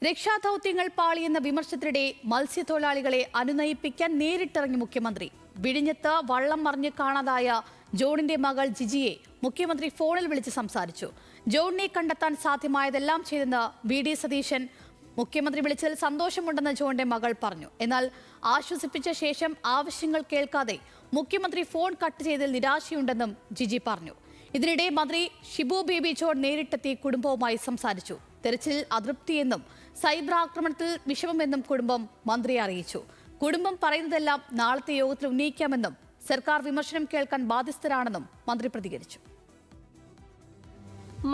രക്ഷാദൌത്യങ്ങൾ പാളിയെന്ന വിമർശനത്തിനിടെ മത്സ്യത്തൊഴിലാളികളെ അനുനയിപ്പിക്കാൻ നേരിട്ടിറങ്ങി മുഖ്യമന്ത്രി. വിഴിഞ്ഞത്ത് വള്ളം മറിഞ്ഞ് കാണാതായ ജോണിന്റെ മകൾ ജിജിയെ മുഖ്യമന്ത്രി ഫോണിൽ വിളിച്ച് സംസാരിച്ചു. ജോണിനെ കണ്ടെത്താൻ സാധ്യമായതെല്ലാം ചെയ്തെന്ന് വി.ഡി. സതീശൻ മുഖ്യമന്ത്രി വിളിച്ചതിൽ സന്തോഷമുണ്ടെന്ന് ജോണിന്റെ മകൾ പറഞ്ഞു. എന്നാൽ ആശ്വസിപ്പിച്ച ശേഷം ആവശ്യങ്ങൾ കേൾക്കാതെ മുഖ്യമന്ത്രി ഫോൺ കട്ട് ചെയ്തതിൽ നിരാശയുണ്ടെന്നും ജിജി പറഞ്ഞു. ഇതിനിടെ മന്ത്രി ഷിബു ബേബി ജോൺ നേരിട്ടെത്തി കുടുംബവുമായി സംസാരിച്ചു. തെരച്ചിൽ അതൃപ്തിയെന്നും സൈബർ ആക്രമണത്തിൽ വിഷമമെന്നും കുടുംബം മന്ത്രിയെ അറിയിച്ചു. കുടുംബം പറയുന്നതെല്ലാം നാളത്തെ യോഗത്തിൽ ഉന്നയിക്കാമെന്നും സർക്കാർ വിമർശനം കേൾക്കാൻ ബാധ്യസ്ഥരാണെന്നും മന്ത്രി പ്രതികരിച്ചു.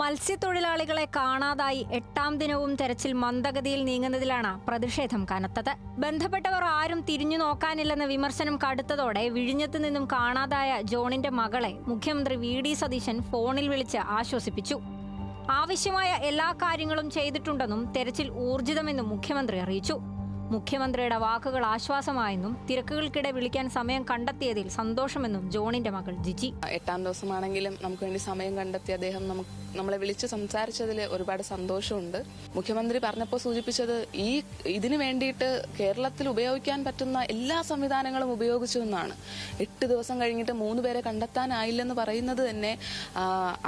മത്സ്യത്തൊഴിലാളികളെ കാണാതായി 8ാം ദിനവും തെരച്ചിൽ മന്ദഗതിയിൽ നീങ്ങുന്നതിലാണ് പ്രതിഷേധം കനത്തത്. ബന്ധപ്പെട്ടവർ ആരും തിരിഞ്ഞു നോക്കാനില്ലെന്ന വിമർശനം കടുത്തതോടെ വിഴിഞ്ഞത്ത് നിന്നും കാണാതായ ജോണിന്റെ മകളെ മുഖ്യമന്ത്രി വി.ഡി. സതീശൻ ഫോണിൽ വിളിച്ച് ആശ്വസിപ്പിച്ചു. ആവശ്യമായ എല്ലാ കാര്യങ്ങളും ചെയ്തിട്ടുണ്ടെന്നും തെരച്ചിൽ ഊർജിതമെന്നും മുഖ്യമന്ത്രി അറിയിച്ചു. മുഖ്യമന്ത്രിയുടെ വാക്കുകൾ ആശ്വാസമായെന്നും തിരക്കുകൾക്കിടെ വിളിക്കാൻ സമയം കണ്ടെത്തിയതിൽ സന്തോഷമെന്നും ജോണിന്റെ മകൾ ജിജി. 8ാം ദിവസമാണെങ്കിലും നമുക്ക് വേണ്ടി സമയം കണ്ടെത്തി അദ്ദേഹം നമ്മളെ വിളിച്ച് സംസാരിച്ചതിൽ ഒരുപാട് സന്തോഷമുണ്ട്. മുഖ്യമന്ത്രി പറഞ്ഞപ്പോൾ സൂചിപ്പിച്ചത് ഇതിനു വേണ്ടിയിട്ട് കേരളത്തിൽ ഉപയോഗിക്കാൻ പറ്റുന്ന എല്ലാ സംവിധാനങ്ങളും ഉപയോഗിച്ചു എന്നാണ്. 8 ദിവസം കഴിഞ്ഞിട്ട് 3 പേരെ കണ്ടെത്താനായില്ലെന്ന് പറയുന്നത് തന്നെ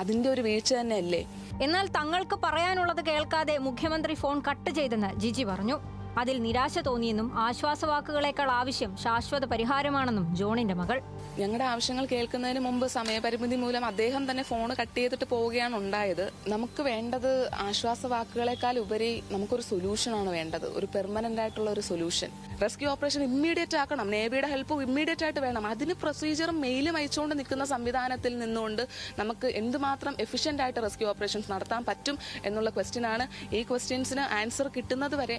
അതിന്റെ ഒരു വീഴ്ച തന്നെയല്ലേ. എന്നാൽ തങ്ങൾക്ക് പറയാനുള്ളത് കേൾക്കാതെ മുഖ്യമന്ത്രി ഫോൺ കട്ട് ചെയ്തെന്ന് ജിജി പറഞ്ഞു. അതിൽ നിരാശ തോന്നിയെന്നും ആശ്വാസവാക്കുകളേക്കാൾ ആവശ്യം ശാശ്വത പരിഹാരമാണെന്നും ജോണിന്റെ മകൾ. ഞങ്ങളുടെ ആവശ്യങ്ങൾ കേൾക്കുന്നതിന് മുമ്പ് സമയപരിമിതി മൂലം അദ്ദേഹം തന്നെ ഫോൺ കട്ട് ചെയ്തിട്ട് പോവുകയാണ് ഉണ്ടായത്. നമുക്ക് വേണ്ടത് ആശ്വാസവാക്കുകളെക്കാൾ ഉപരി നമുക്കൊരു സൊല്യൂഷനാണ് വേണ്ടത്, ഒരു പെർമനന്റ് ആയിട്ടുള്ള ഒരു സൊല്യൂഷൻ. റെസ്ക്യൂ ഓപ്പറേഷൻ ഇമ്മീഡിയറ്റ് ആക്കണം, നേവിയുടെ ഹെൽപ്പ് ഇമ്മീഡിയറ്റ് ആയിട്ട് വേണം. അതിന് പ്രൊസീജിയറും മെയിലും അയച്ചുകൊണ്ട് നിൽക്കുന്ന സംവിധാനത്തിൽ നിന്നുകൊണ്ട് നമുക്ക് എന്തുമാത്രം എഫിഷ്യന്റ് ആയിട്ട് റെസ്ക്യൂ ഓപ്പറേഷൻസ് നടത്താൻ പറ്റും എന്നുള്ള ക്വസ്റ്റ്യനാണ്. ഈ ക്വസ്റ്റ്യൻസിന് ആൻസർ കിട്ടുന്നത് വരെ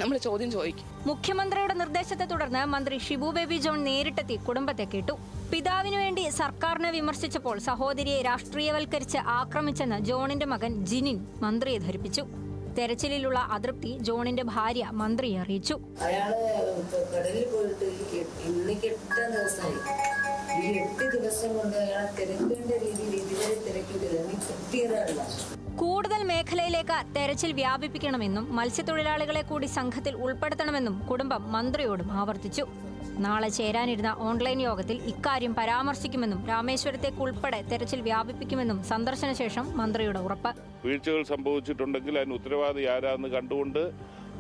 നമ്മൾ ചോദ്യം ചോദിക്കും. മുഖ്യമന്ത്രിയുടെ നിർദ്ദേശത്തെ തുടർന്ന് മന്ത്രി ഷിബു ബേബി ജോൺ നേരിട്ടെത്തി കുടുംബത്തെ കേട്ടു. പിതാവിനു വേണ്ടി സർക്കാരിനെ വിമർശിച്ചപ്പോൾ സഹോദരിയെ രാഷ്ട്രീയവൽക്കരിച്ച് ആക്രമിച്ചെന്ന് ജോണിന്റെ മകൻ ജിനിൻ മന്ത്രിയെ ധരിപ്പിച്ചു. തെരച്ചിലിലുള്ള അതൃപ്തി ജോണിന്റെ ഭാര്യ മന്ത്രിയെ അറിയിച്ചു. കടലിൽ പോയിട്ട് ഇന്ന് 8 ദിവസമായി. ഈ 8 ദിവസം കൊണ്ട് അയാളെ തിരക്കേണ്ട രീതിയിൽ ഇതുവരെ തിരക്കിയിട്ടില്ല. കൂടുതൽ മേഖലയിലേക്ക് തെരച്ചിൽ വ്യാപിപ്പിക്കണമെന്നും മത്സ്യത്തൊഴിലാളികളെ കൂടി സംഘത്തിൽ ഉൾപ്പെടുത്തണമെന്നും കുടുംബം മന്ത്രിയോടും ആവർത്തിച്ചു. നാളെ ചേരാനിരുന്ന ഓൺലൈൻ യോഗത്തിൽ ഇക്കാര്യം പരാമർശിക്കുമെന്നും രാമേശ്വരത്തേക്ക് ഉൾപ്പെടെ തെരച്ചിൽ വ്യാപിപ്പിക്കുമെന്നും സന്ദർശനശേഷം മന്ത്രിയുടെ ഉറപ്പ്. വീഴ്ചകൾ സംഭവിച്ചിട്ടുണ്ടെങ്കിൽ അതിന് ഉത്തരവാദി ആരാന്ന് കണ്ടുകൊണ്ട്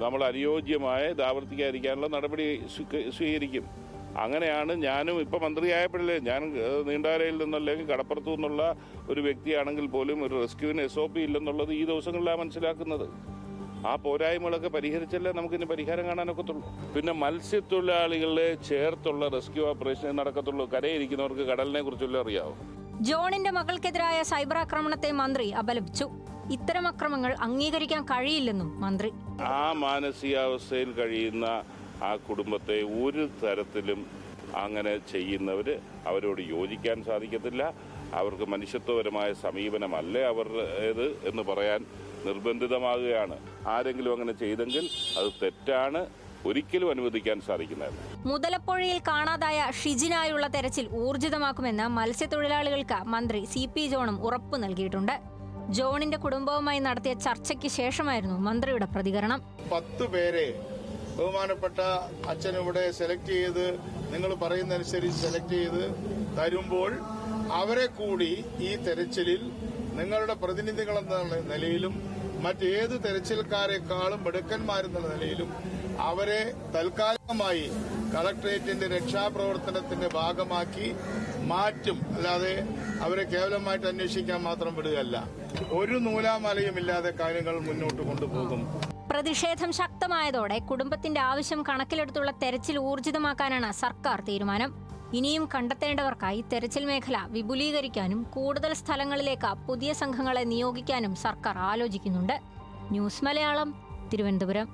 നമ്മൾ അനുയോജ്യമായ ഇത് ആവർത്തിക്കാതിരിക്കാനുള്ള നടപടി സ്വീകരിക്കും. അങ്ങനെയാണ് ഞാനും ഇപ്പം മന്ത്രിയായപ്പോഴല്ലേ, ഞാൻ നീണ്ടാരയിൽ നിന്നല്ലെങ്കിൽ കടപ്പുറത്തു നിന്നുള്ള ഒരു വ്യക്തിയാണെങ്കിൽ പോലും ഒരു റെസ്ക്യൂവിന് SOP ഇല്ലെന്നുള്ളത് ഈ ദിവസങ്ങളിലാണ് മനസ്സിലാക്കുന്നത്. ആ പോരായ്മകളൊക്കെ പരിഹരിച്ചല്ലേ നമുക്കിന് പരിഹാരം കാണാനൊക്കത്തുള്ളൂ. പിന്നെ മത്സ്യത്തൊഴിലാളികളെ ചേർത്തുള്ള റെസ്ക്യൂ ഓപ്പറേഷൻ നടക്കത്തുള്ളൂ. കരയിരിക്കുന്നവർക്ക് കടലിനെ കുറിച്ചല്ലേ അറിയാവൂ. ജോണിന്റെ മകൾക്കെതിരായ സൈബർ ആക്രമണത്തെ മന്ത്രി അപലപിച്ചു. ഇത്തരം അക്രമങ്ങൾ അംഗീകരിക്കാൻ കഴിയില്ലെന്നും മന്ത്രി. ആ മാനസികാവസ്ഥയിൽ കഴിയുന്ന ആ കുടുംബത്തെ ഒരു തരത്തിലും അങ്ങനെ ചെയ്യുന്നവർ അവരോട് യോജിക്കാൻ സാധിക്കത്തില്ല. അവർക്ക് മനുഷ്യത്വപരമായ സമീപനമല്ലേ അവരുടേത് എന്ന് പറയാൻ നിർബന്ധിതമാകുകയാണ്. ആരെങ്കിലും അങ്ങനെ ചെയ്തെങ്കിൽ അത് തെറ്റാണ്, ഒരിക്കലും അനുവദിക്കാൻ സാധിക്കുന്നതല്ല. മുതലപ്പുഴയിൽ കാണാതായ ഷിജിനായുള്ള തെരച്ചിൽ ഊർജിതമാക്കുമെന്ന് മത്സ്യത്തൊഴിലാളികൾക്ക് മന്ത്രി CP ജോണും ഉറപ്പു നൽകിയിട്ടുണ്ട്. ജോണിന്റെ കുടുംബവുമായി നടത്തിയ ചർച്ചയ്ക്ക് ശേഷമായിരുന്നു മന്ത്രിയുടെ പ്രതികരണം. 10 പേരെ ബഹുമാനപ്പെട്ട അച്ഛനിവിടെ സെലക്ട് ചെയ്ത് നിങ്ങൾ പറയുന്നതനുസരിച്ച് സെലക്ട് ചെയ്ത് തരുമ്പോൾ അവരെ കൂടി ഈ തെരച്ചിലിൽ നിങ്ങളുടെ പ്രതിനിധികളെന്ന നിലയിലും മറ്റേത് തെരച്ചിൽക്കാരെക്കാളും മിടുക്കന്മാരെന്ന നിലയിലും അവരെ തൽക്കാലികമായി കളക്ടറേറ്റിന്റെ രക്ഷാപ്രവർത്തനത്തിന്റെ ഭാഗമാക്കി മാറ്റും. അല്ലാതെ അവരെ കേവലമായിട്ട് അന്വേഷിക്കാൻ മാത്രം വിടുകയല്ല. ഒരു നൂലാമലയും ഇല്ലാതെ കാര്യങ്ങൾ മുന്നോട്ട് കൊണ്ടുപോകും. പ്രതിഷേധം ശക്തമായതോടെ കുടുംബത്തിന്റെ ആവശ്യം കണക്കിലെടുത്തുള്ള തെരച്ചിൽ ഊർജിതമാക്കാനാണ് സർക്കാർ തീരുമാനം. ഇനിയും കണ്ടെത്തേണ്ടവർക്കായി തെരച്ചിൽ മേഖല വിപുലീകരിക്കാനും കൂടുതൽ സ്ഥലങ്ങളിലേക്ക് പുതിയ സംഘങ്ങളെ നിയോഗിക്കാനും സർക്കാർ ആലോചിക്കുന്നുണ്ട്. ന്യൂസ് മലയാളം, തിരുവനന്തപുരം.